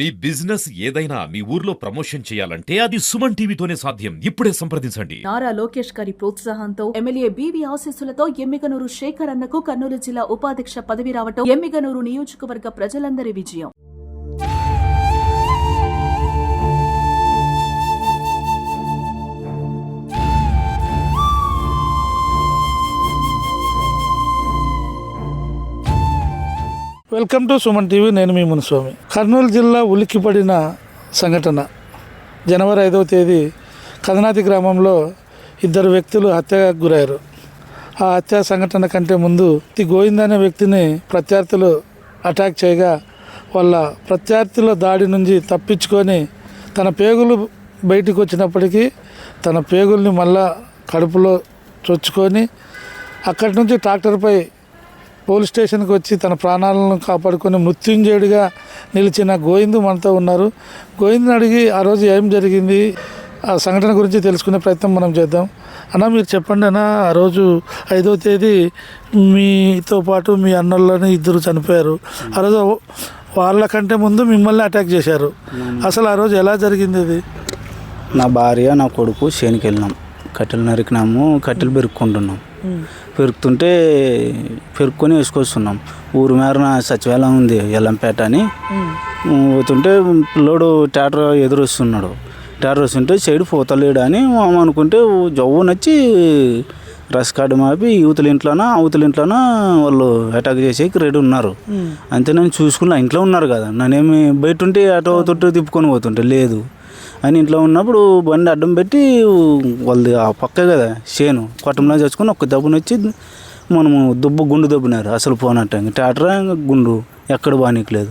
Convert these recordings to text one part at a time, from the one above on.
మీ business ఏదైనా మీ ఊర్లో promotion చేయాలంటే అది సుమన్ టీవీతోనే సాధ్యం. ఇప్పుడే సంప్రదించండి. నారా లోకేష్ గారి ప్రోత్సాహంతో ఎమ్మెల్యే బీవీ ఆశీస్సులతో ఎమ్మిగనూరు శేఖర్ అన్నకు కర్నూలు జిల్లా ఉపాధ్యక్ష పదవి రావటం ఎమ్మిగనూరు నియోజకవర్గ ప్రజలందరి విజయం. Welcome to Suman TV. నేను మీ మునుస్వామి. కర్నూలు జిల్లా ఉలిక్కిపడిన సంఘటన జనవరి 5వ తేదీ కదనాతి గ్రామంలో ఇద్దరు వ్యక్తులు హత్యకు గురయ్యారు. ఆ హత్య సంఘటన కంటే ముందు గోవింద్ అనే వ్యక్తిని ప్రత్యర్థులు అటాక్ చేయగా వాళ్ళ ప్రత్యర్థుల దాడి నుంచి తప్పించుకొని తన పేగులు బయటికి వచ్చినప్పటికీ తన పేగుల్ని మళ్ళా కడుపులో చొచ్చుకొని అక్కడి నుంచి ట్రాక్టర్పై పోలీస్ స్టేషన్కి వచ్చి తన ప్రాణాలను కాపాడుకొని మృత్యుంజయుడిగా నిలిచిన గోవింద్ మనతో ఉన్నారు. గోవింద్ని అడిగి ఆ రోజు ఏం జరిగింది, ఆ సంఘటన గురించి తెలుసుకునే ప్రయత్నం మనం చేద్దాం. అన్న, మీరు చెప్పండి అన్న. ఆ రోజు 5వ తేదీ మీతో పాటు మీ అన్నలని ఇద్దరు చనిపోయారు. ఆ రోజు వాళ్ళకంటే ముందు మిమ్మల్ని అటాక్ చేశారు. అసలు ఆ రోజు ఎలా జరిగింది? అది నా భార్య నా కొడుకు చేనుకి వెళ్ళినాం. కట్టెలు నరికినాము, కట్టెలు పెరుక్కుంటున్నాం. పెరుకుతుంటే పెరుక్కొని వేసుకొస్తున్నాం. ఊరు మేరన సచివాలయం ఉంది ఎల్లంపేట అని. పోతుంటే పిల్లోడు ట్రాక్టర్ ఎదురు వస్తున్నాడు. ట్రాక్టర్ వస్తుంటే సైడ్ పోతలేడు అని అనుకుంటే జవ్వు నచ్చి రస్ కార్డు మాపి యువతల ఇంట్లోనా అవతల ఇంట్లోనా వాళ్ళు అటాక్ చేసేకి రెడీ ఉన్నారు. అంతే నేను చూసుకున్నా. ఇంట్లో ఉన్నారు కదా, నన్నేమి బయట ఉంటే అటో తొట్టు తిప్పుకొని పోతుంటే లేదు అని ఇంట్లో ఉన్నప్పుడు బండి అడ్డం పెట్టి వాళ్ళది ఆ పక్కే కదా చేను కొట్టంలో చచ్చుకొని ఒక్క దెబ్బను వచ్చి మనము గుండు దెబ్బనారు. అసలు పోనట్టు ట్రాక్టర్ గుండు ఎక్కడ బానీయట్లేదు.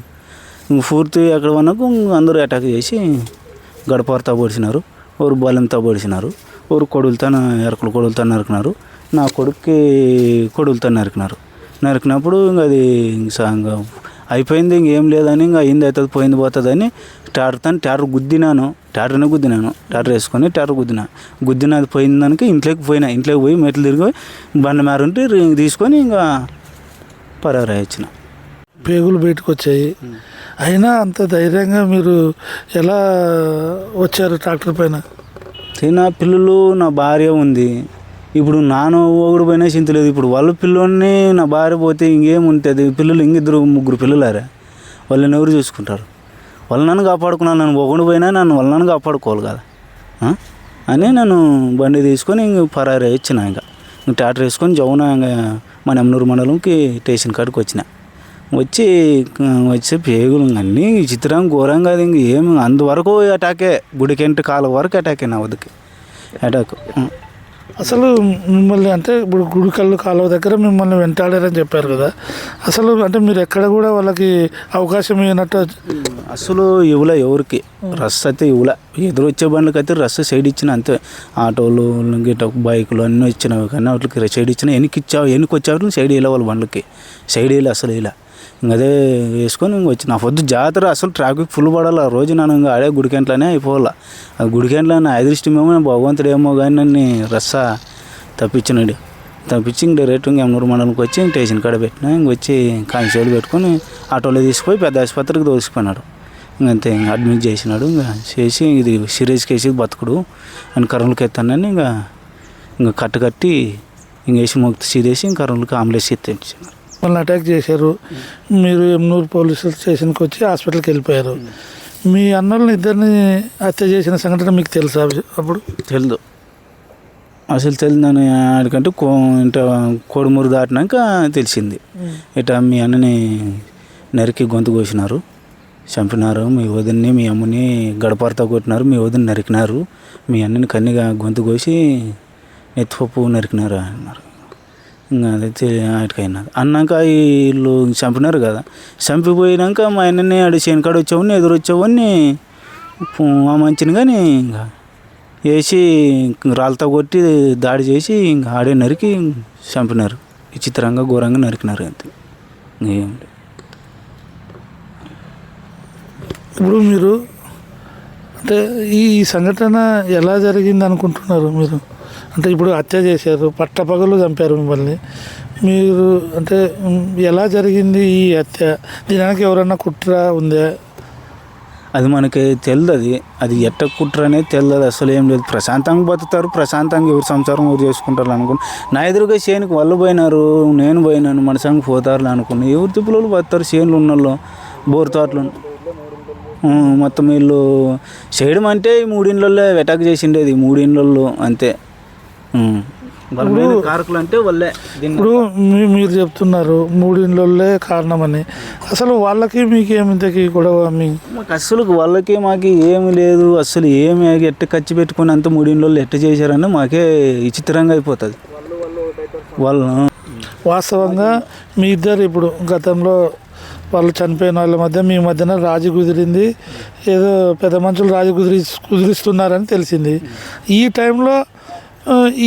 పూర్తి ఎక్కడ పోనాక అందరూ అటాక్ చేసి గడపరతో పొడిచినారు, ఎవరు బలంతో పొడిచినారు, ఎవరు కొడులతో ఎరకలు కొడులతో నరికినారు. నా కొడుక్కి కొడులతో నరికినప్పుడు ఇంకా అది ఇంకా అయిపోయింది, ఇంకేం లేదని ఇంకా అయింది అవుతుంది పోయింది పోతుందని ట్రాక్టర్ గుద్దినాను. ట్రాక్టర్ వేసుకొని గుద్దిన అది పోయిన దానికి ఇంట్లోకి పోయి మెట్లు తిరిగి బండ మేర ఉంటే తీసుకొని ఇంకా పరారు ఇచ్చిన. పేగులు బయటకు వచ్చాయి. అయినా అంత ధైర్యంగా మీరు ఎలా వచ్చారు ట్రాక్టర్ పైన? నా పిల్లలు, నా భార్య ఉంది. ఇప్పుడు నాన్న ఒకడు పోయినా చింతలేదు. ఇప్పుడు వాళ్ళ పిల్లల్ని నా భార్య పోతే ఇంకేముంటుంది? పిల్లలు ఇంకిద్దరు ముగ్గురు పిల్లలారా, వాళ్ళని ఎవరు చూసుకుంటారు? వాళ్ళ నన్ను కాపాడుకున్నాను. నన్ను ఒకడు పోయినా వాళ్ళ నన్ను కాపాడుకోవాలి కదా అని నేను బండి తీసుకొని ఇంక పరారు ఇచ్చిన. ఇంకా ట్రాక్టర్ వేసుకొని జౌన ఇంకా మన ఎమ్నూరు మండలంకి స్టేషన్ కాడికి వచ్చి పేగులు అన్నీ చిత్రంగా ఘోరంగా అది ఇంక ఏమి అందువరకు అటాకే. గుడికెంటి కాలం వరకు అటాకే నా వద్దకి అటాక్. అసలు మిమ్మల్ని అంటే ఇప్పుడు గుడికల్లు కాలువ దగ్గర మిమ్మల్ని వెంటాడారని చెప్పారు కదా, అసలు అంటే మీరు ఎక్కడ కూడా వాళ్ళకి అవకాశం ఇవ్వనట్టు? అసలు ఇవ్వలే ఎవరికి రస్ అయితే ఇవ్వలే. ఎదురు వచ్చే బండ్లకి అయితే రస్ సైడ్ ఇచ్చిన అంతే. ఆటోలు గిట్ట బైకులు అన్నీ ఇచ్చినవి కానీ వాటికి సైడ్ ఇచ్చిన. ఎన్నికి వచ్చావు సైడ్ వేయలే వాళ్ళ బండ్లకి, సైడ్ వేయలే అసలు వేయలే. ఇంక అదే వేసుకొని ఇంక వచ్చి నా పొద్దు జాతర అసలు ట్రాఫిక్ ఫుల్ పడాలి. ఆ రోజు నన్ను ఇంకా ఆడే గుడికెంట్లోనే అయిపోవాలి. ఆ గుడికెంట్లో నా అదృష్టమేమో భగవంతుడేమో కానీ నన్ను రస్సా తప్పించి ఇంక డైరెక్ట్ ఇంక ఎమ్నూరు మండలంకి వచ్చి స్టేషన్ కాడ పెట్టినా. ఇంక వచ్చి కానిస్టేబుల్ పెట్టుకొని ఆటోలో తీసుకుపోయి పెద్ద ఆసుపత్రికి దోసిపోయినాడు. ఇంకంతే అడ్మిట్ చేసినాడు. ఇంకా చేసి ఇది సీరియస్ కేసు బతుకుడు అని కర్నూలుకి ఎత్తానని ఇంకా కట్టి ఇంక వేసి మొక్కి సీదేసి ఇంక కర్నూలుకి ఆంబులెన్స్ ఎత్తించాను. వాళ్ళని అటాక్ చేశారు. మీరు ఎమ్నూరు పోలీస్ స్టేషన్కి వచ్చి హాస్పిటల్కి వెళ్ళిపోయారు. మీ అన్నోళ్ళని ఇద్దరిని హత్య చేసిన సంఘటన మీకు తెలుసా? అప్పుడు తెలియదు, అసలు తెలియదని ఆడికంటే ఇంట కోడుమూరు దాటినాక తెలిసింది. ఇట్లా మీ అన్నని నరికి గొంతు కోసినారు, చంపినారు. మీ వదిన్ని మీ అమ్మని గడపరతో కొట్టినారు, మీ వదిని నరికినారు, మీ అన్నని కన్నిగా గొంతు కోసి నెత్తిపప్పు నరికినారు అన్నారు. ఇంకా అదైతే ఆయనకైనాది అన్నాక వీళ్ళు చంపినారు కదా. చంపిపోయినాక మా ఆయనని ఆడి చేనుకాడ వచ్చావని ఎదురు వచ్చావని ఆ మంచిని కానీ ఇంకా వేసి రాళ్ళతో కొట్టి దాడి చేసి ఇంకా ఆడే నరికి చంపినారు. విచిత్రంగా ఘోరంగా నరికినారు. అంతే. ఏం ఇప్పుడు మీరు అంటే ఈ సంఘటన ఎలా జరిగింది అనుకుంటున్నారు మీరు? అంటే ఇప్పుడు హత్య చేశారు, పట్టపగలు చంపారు మిమ్మల్ని. మీరు అంటే ఎలా జరిగింది ఈ హత్య? దీనికి ఎవరన్నా కుట్ర ఉందా? అది మనకి తెలియదు, అది ఎట్ట కుట్ర అనేది తెలియదు, అసలు ఏం లేదు. ప్రశాంతంగా బతుకుతారు, ప్రశాంతంగా ఎవరు సంసారం ఎవరు చేసుకుంటారు అనుకుని. నా ఎదురుగా చేనుకి వాళ్ళు పోయినారు, నేను పోయినాను, మనసానికి పోతారు అనుకున్నాను. ఎవరు తిప్పులు బతుతారు చేనులు ఉన్నోళ్ళు, బోర్ తోటలు మొత్తం వీళ్ళు చేయడం అంటే ఈ 3 ఇళ్ళల్లో అటాక్ చేసిండేది, 3 ఇళ్ళల్లో అంతే. కారకులు అంటే వాళ్ళే. ఇప్పుడు మీరు చెప్తున్నారు 3 ఇళ్ళే కారణమని, అసలు వాళ్ళకి మీకు ఏమింతకి గొడవ? మాకు అస్సలు వాళ్ళకి మాకు ఏమి లేదు, అస్సలు ఏమి ఎట్ట ఖర్చు పెట్టుకుని అంత 3 ఇళ్ళల్లో ఎట్ట చేశారని మాకే విచిత్రంగా అయిపోతుంది వాళ్ళు. వాస్తవంగా మీ ఇద్దరు ఇప్పుడు గతంలో వాళ్ళు చనిపోయిన వాళ్ళ మధ్య మీ మధ్యన రాజీ కుదిరింది, ఏదో పెద్ద మనుషులు రాజీ కుదిరిస్తున్నారని తెలిసింది. ఈ టైంలో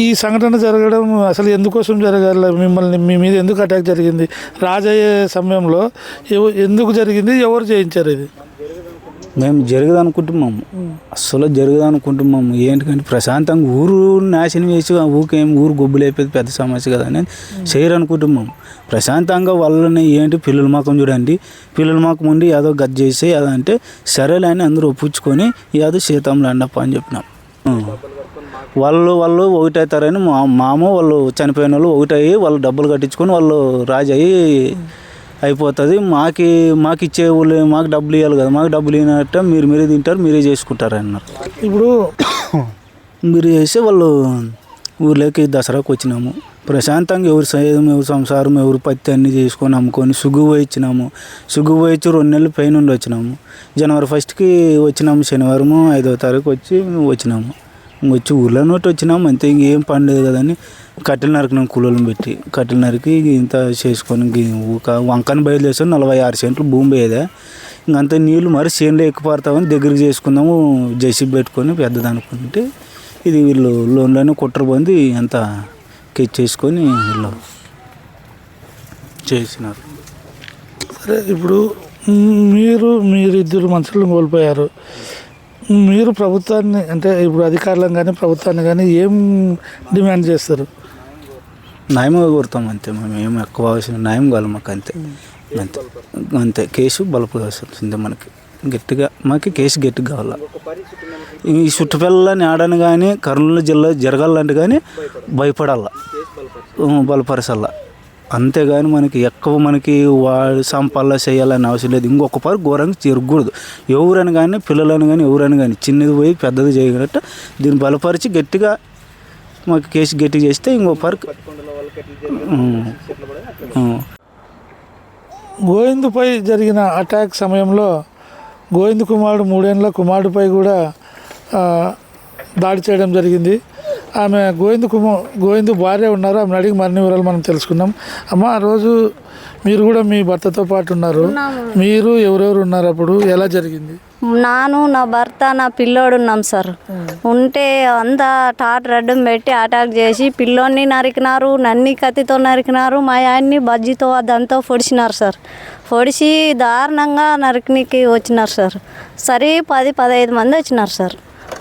ఈ సంఘటన జరగడం అసలు ఎందుకోసం జరగాలి? మిమ్మల్ని మీ మీద ఎందుకు అటాక్ జరిగింది? రాజయ్యే సమయంలో ఎందుకు జరిగింది? ఎవరు చేయించారు ఇది? మేము జరగదు అనుకుంటున్నాము, అస్సలు జరగదు అనుకుంటున్నాము. ఏంటంటే ప్రశాంతంగా ఊరు నాశనం చేసి ఊరు గొబ్బులు అయిపోయింది, పెద్ద సమస్య కదా అని చేయరు అనుకుంటున్నాము. ప్రశాంతంగా వాళ్ళని ఏంటి పిల్లల మాకం చూడండి, పిల్లల మాకం ఉండి ఏదో గది చేసి అదంటే సరేలే అని అందరూ ఒప్పించుకొని ఏదో సీతంలో అండప్ప అని చెప్పినాం. వాళ్ళు ఒకటవుతారని మామ వాళ్ళు చనిపోయిన వాళ్ళు ఒకటయ్యి వాళ్ళు డబ్బులు కట్టించుకొని వాళ్ళు రాజయ్యి అయిపోతుంది. మాకు ఇచ్చే వాళ్ళు మాకు డబ్బులు ఇవ్వాలి కదా, మాకు డబ్బులు ఇవ్వనట్ట మీరే తింటారు, మీరే చేసుకుంటారు అన్నారు. ఇప్పుడు మీరు చేస్తే వాళ్ళు ఊర్లోకి దసరాకు వచ్చినాము, ప్రశాంతంగా ఎవరు సైతం ఎవరు సంసారం ఎవరు పత్తి అన్నీ చేసుకొని అమ్ముకొని సుగ్గుపోయి ఇచ్చినాము. సుగ్గుపోయి ఇచ్చి 2 నెలలు పైన నుండి వచ్చినాము. జనవరి 1కి వచ్చినాము, శనివారము 5వ తారీఖు వచ్చినాము. వచ్చి ఊర్లో నోటి వచ్చినాము అంతే, ఇంకేం పని లేదు కదని కట్టెలు నరికినాము. కూలీలను పెట్టి కట్టెలు నరికి ఇంత చేసుకొని ఒక వంకని బయలుదేసాం. 46 సెంట్లు భూమి పోయేదే, ఇంకంతా నీళ్ళు మరి చేనులో ఎక్కుపారుతామని దగ్గరికి చేసుకుందాము. జెసిబి పెట్టుకొని పెద్దది అనుకుంటే ఇది వీళ్ళు లోన్లోనే కుట్ర పొంది అంతా చేసుకొని వీళ్ళు చేసినారు. సరే, ఇప్పుడు మీరిద్దరు మనుషులను కోల్పోయారు. మీరు ప్రభుత్వాన్ని అంటే ఇప్పుడు అధికారులను కానీ ప్రభుత్వాన్ని కానీ ఏం డిమాండ్ చేస్తారు? న్యాయం కోరుతాం అంతే. మేము ఏం ఎక్కువ అవసరం న్యాయం కావాలి మాకు, అంతే అంతే అంతే. కేసు బలపడాల్సిందే మనకి గట్టిగా, మాకు కేసు గట్టిగా కావాలా. ఈ చుట్టుపక్కలని ఆడని కానీ కర్నూలు జిల్లా జరగాలంటే కానీ భయపడాలా, బలపరచాలా. అంతేగాని మనకి ఎక్కువ మనకి వాడు సంపాలా చేయాలని అవసరం లేదు. ఇంకొక పారు ఘోరంగా జరగకూడదు. ఎవరని కానీ పిల్లలని కానీ ఎవరని కానీ చిన్నది పోయి పెద్దది చేయగలట దీన్ని బలపరిచి గట్టిగా మాకు కేసు గట్టిగా చేస్తే ఇంకో పార్క్. గోవిందుపై జరిగిన అటాక్ సమయంలో గోవింద్ కుమారుడు 3 ఏళ్ల కుమారుడిపై కూడా దాడి చేయడం జరిగింది. ఆమె గోవింద్ భార్య ఉన్నారు, ఆమెను అడిగి మరిన్ని వివరాలు మనం తెలుసుకుందాం. అమ్మ, ఆ రోజు మీరు కూడా మీ భర్తతో పాటు ఉన్నారు, మీరు ఎవరెవరు ఉన్నారు, అప్పుడు ఎలా జరిగింది? నాను, నా భర్త, నా పిల్లోడు ఉన్నాం సార్. ఉంటే అంతా టాటర్ అడ్డం పెట్టి అటాక్ చేసి పిల్లోని నరికినారు, నన్ని కత్తితో నరికినారు, మా ఆయన్ని బజ్జీతో అదంతా పొడిచినారు సార్. పొడిచి దారుణంగా నరికినికి వచ్చినారు సార్. సరే 10-15 మంది వచ్చినారు సార్.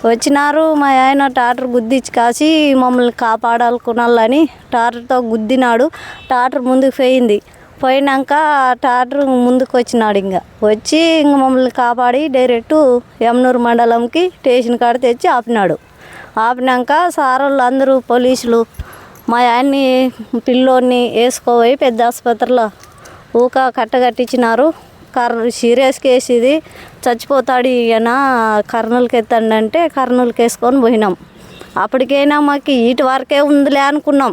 వచ్చినారు, మా ఆయన టాటర్ గుద్దిచ్చి కాసి మమ్మల్ని కాపాడాలనుకున్నాళ్ళని టాటర్తో గుద్దినాడు. టాటర్ ముందుకు పోయినాక టాటర్ ముందుకు వచ్చినాడు. వచ్చి మమ్మల్ని కాపాడి డైరెక్ట్ యమనూరు మండలంకి స్టేషన్ కాడ తెచ్చి ఆపినాడు. ఆపినాక సార్ వాళ్ళు అందరూ పోలీసులు మా ఆయన్ని పిల్లోని వేసుకోపోయి పెద్ద ఆసుపత్రిలో కట్టగట్టించినారు. సీరియస్ కేసు, ఇది చచ్చిపోతాడు ఈయన, కర్నూలుకి ఎత్తండి, కర్నూలుకి వేసుకొని పోయినాం. అప్పటికైనా మాకు ఇటు వరకే ఉందిలే అనుకున్నాం.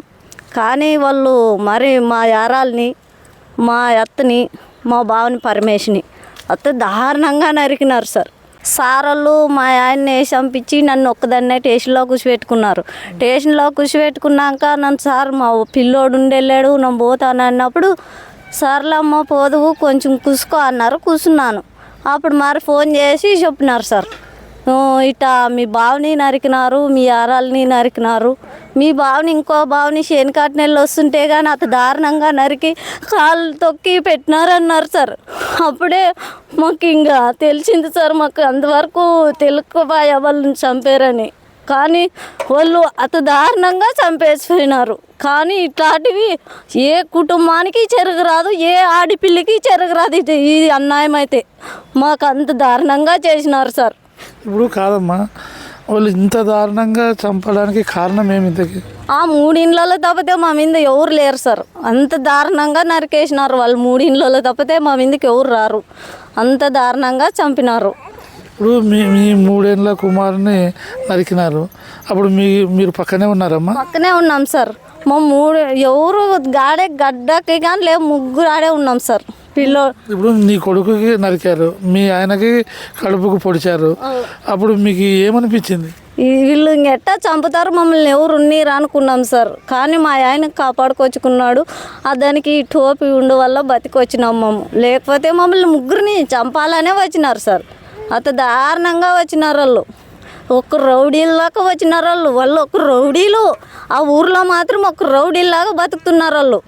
కానీ వాళ్ళు మరి మా యారాల్ని, మా అత్తని, మా బావని పరమేశ్ని దారుణంగా నరికినారు సార్. సారోళ్ళు మా ఆయన్ని వేసి పంపించి నన్ను ఒక్కదాన్నే స్టేషన్లో కూర్చోబెట్టుకున్నారు. స్టేషన్లో కూర్చోబెట్టుకున్నాక నన్ను సార్ మా పిల్లోడు ఉండెళ్ళాడు, నేను పోతాను అన్నప్పుడు సర్లమ్మ పోదువు కొంచెం కూసుకో అన్నారు. కూర్చున్నాను. అప్పుడు మరి ఫోన్ చేసి చెప్పినారు సార్, ఇట్లా మీ బావని నరికినారు, మీ ఆరాల్ని నరికినారు, మీ బావని ఇంకో బావని శనికాటినెళ్ళు వస్తుంటే కానీ అత దారుణంగా నరికి కాళ్ళు తొక్కి పెట్టినారన్నారు సార్. అప్పుడే మాకు ఇంకా తెలిసింది సార్. మాకు అంతవరకు తెలుగుబాయ వాళ్ళని చంపారని, కానీ వాళ్ళు అత దారుణంగా చంపేసిపోయినారు. కానీ ఇట్లాంటివి ఏ కుటుంబానికి చెరగరాదు, ఏ ఆడపిల్లకి చెరగరాదు. ఇది అన్యాయం అయితే మాకు అంత దారుణంగా చేసినారు సార్. ఇప్పుడు కాదమ్మా, వాళ్ళు ఇంత దారుణంగా చంపడానికి కారణం ఏమి ఇంతకి? ఆ 3 ఇండ్లలో తప్పితే మా మీద ఎవరు లేరు సార్. అంత దారుణంగా నరికేసినారు వాళ్ళు. 3 ఇండ్లలో తప్పితే మా మీదకి ఎవరు రారు. అంత దారుణంగా చంపినారు. ఇప్పుడు మీ 3 ఏళ్ళ కుమారుని నరికినారు. అప్పుడు మీరు పక్కనే ఉన్నారమ్మా? పక్కనే ఉన్నాం సార్. మా 3 ఎవరు గడ్డకి కానీ లేవు, 3 ఆడే ఉన్నాం సార్. ఇప్పుడు నీ కొడుకుకి నరికారు, మీ ఆయనకి కడుపుకు పొడిచారు, అప్పుడు మీకు ఏమనిపించింది? వీళ్ళు ఇంకెట్టా చంపుతారు మమ్మల్ని, ఎవరు ఉన్నీరు అనుకున్నాం సార్. కానీ మా ఆయన కాపాడుకొచ్చుకున్నాడు. దానికి టోపీ ఉండు వల్ల బతికొచ్చినాం మేము. లేకపోతే మమ్మల్ని 3 చంపాలనే వచ్చినారు సార్. అంత దారుణంగా వచ్చినారు వాళ్ళు. ఒక రౌడీలాగా వచ్చినారు వాళ్ళు. ఒక రౌడీలు. ఆ ఊర్లో మాత్రం ఒక రౌడీలాగా బతుకుతున్నారు వాళ్ళు.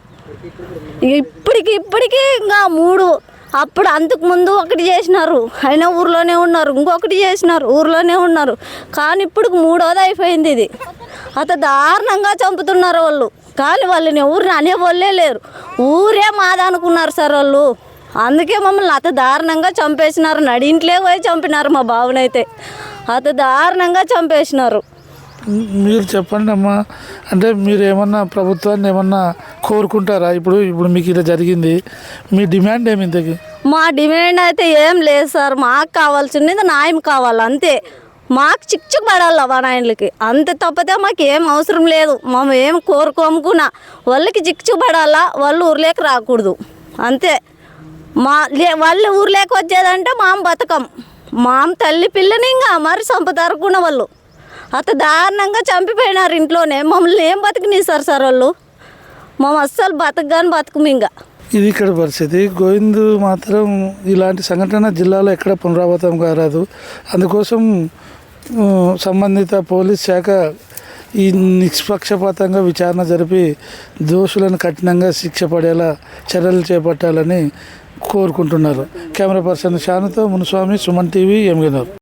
ఇప్పటికి ఇంకా 3 అప్పుడు అంతకుముందు ఒకటి చేసినారు, అయినా ఊర్లోనే ఉన్నారు. ఇంకొకటి చేసినారు, ఊర్లోనే ఉన్నారు. కానీ ఇప్పుడు 3వది అయిపోయింది ఇది. అంత దారుణంగా చంపుతున్నారు వాళ్ళు. కానీ వాళ్ళని ఎవరిని అనేవాళ్ళే లేరు. ఊరే మాదనుకున్నారు సార్ వాళ్ళు. అందుకే మమ్మల్ని అంత దారుణంగా చంపేసినారు. నడింట్లే పోయి చంపినారు మా బావనైతే. అంత దారుణంగా చంపేసినారు. మీరు చెప్పండి అమ్మా, అంటే మీరు ఏమన్నా ప్రభుత్వాన్ని ఏమన్నా కోరుకుంటారా? ఇప్పుడు మీకు ఇలా జరిగింది, మీ డిమాండ్ ఏమి ఇంతకి? మా డిమాండ్ అయితే ఏం లేదు సార్. మాకు కావాల్సింది న్యాయం కావాలి అంతే. మాకు చిక్కు పడాలి నాయనలకి అంతే, తప్పితే మాకు ఏం అవసరం లేదు. మేము ఏం కోరుకోముకున్నా వాళ్ళకి చిక్కు పడాలా, వాళ్ళు ఊర్లోకి రాకూడదు అంతే. వాళ్ళు ఊర్లోకి వచ్చేదంటే మామ బతకం, మామ తల్లి పిల్లని ఇంకా మరి సంపదరుకున్న వాళ్ళు. అంత దారుణంగా చంపిపోయినారు ఇంట్లోనే. మమ్మల్ని ఏం బతికినిస్తారు సార్ వాళ్ళు. మేము అస్సలు బతకము ఇంకా. ఇది ఇక్కడ పరిస్థితి. గోవింద్ మాత్రం ఇలాంటి సంఘటన జిల్లాలో ఎక్కడ పునరావృతం కారాదు. అందుకోసం సంబంధిత పోలీస్ శాఖ ఈ నిష్పక్షపాతంగా విచారణ జరిపి దోషులను కఠినంగా శిక్ష పడేలా చర్యలు చేపట్టాలని కోరుకుంటున్నారు. కెమెరా పర్సన్ షానుతో మునుస్వామి, సుమన్ టీవీ, ఎమ్మిగనూరు.